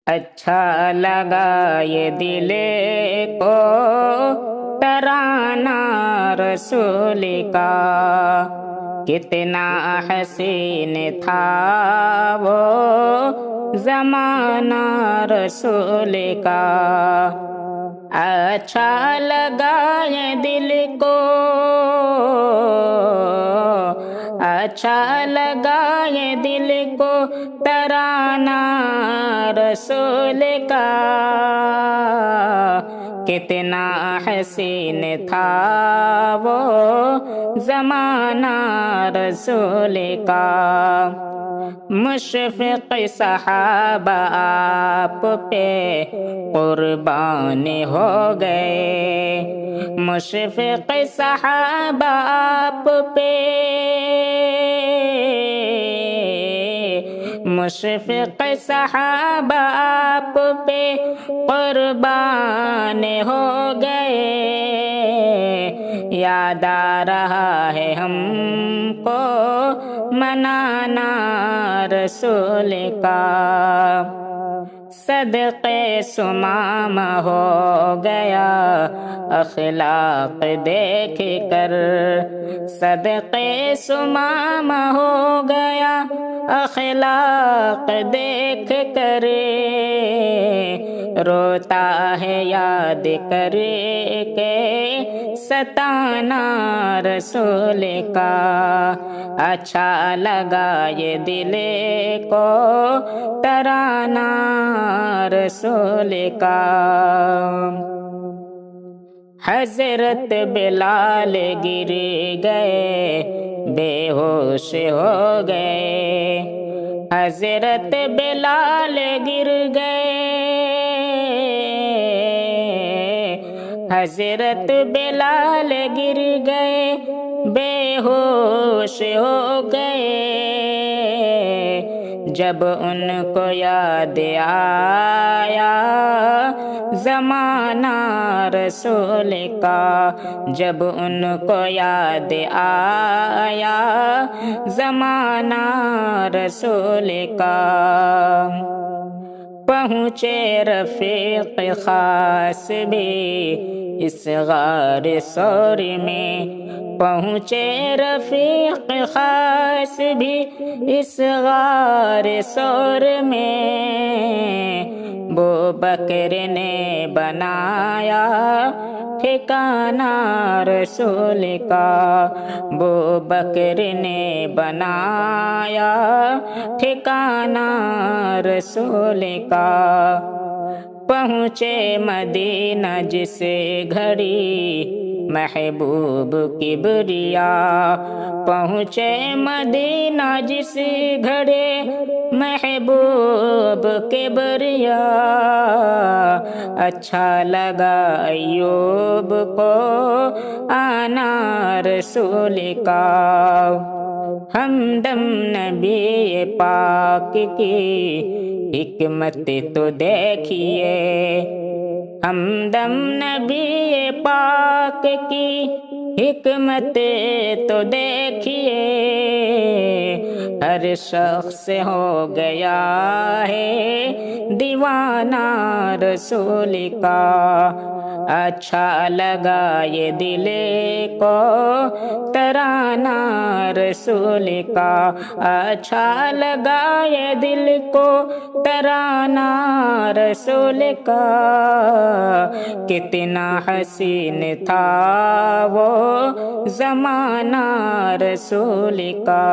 اچھا لگا یہ دل کو ترانہ رسول کا، کتنا حسین تھا وہ زمانہ رسول کا۔ اچھا لگا یہ دل کو، اچھا لگا یہ دل کو ترانہ رسول کا، کتنا حسین تھا وہ زمانہ رسول کا۔ مشفق صحابہ آپ پہ قربان ہو گئے، مشفق صحابہ آپ پہ، مشفق صحابہ آپ پہ قربان ہو گئے۔ یاد آ رہا ہے ہم کو منانا رسول کا، صدقے سمامہ ہو گیا اخلاق دیکھ کر، صدقے سمامہ ہو گیا اخلاق دیکھ کر، روتا ہے یاد کر کے ستانا رسول کا۔ اچھا لگا یہ دل کو ترانہ رسول کا۔ حضرت بلال گر گئے بے ہوش ہو گئے، حضرت بلال گر گئے، حضرت بلال گر گئے بے ہوش ہو گئے، جب ان کو یاد آیا زمانہ رسول کا، جب ان کو یاد آیا زمانہ رسول کا۔ پہنچے رفیق خاص بھی اس غار ثور میں، پہنچے رفیق خاص بھی اس غار ثور میں، بکر نے بنایا ٹھکانہ رسول کا، بکر نے بنایا ٹھکانہ رسول کا۔ پہنچے مدینہ جس گھڑی محبوب کبریا، پہنچے مدینہ جس گھڑی محبوب کبریا، اچھا لگا ایوب کو آنا رسول کا۔ ہمدم نبی پاک کی حکمت تو دیکھیے، ہمدم نبی پاک کی حکمت تو دیکھیے، ہر شخص ہو گیا ہے دیوانہ رسول کا۔ اچھا لگا یہ دل کو ترانہ رسول کا، اچھا لگا یہ دل کو ترانہ رسول کا، کتنا حسین تھا وہ زمانہ رسول کا۔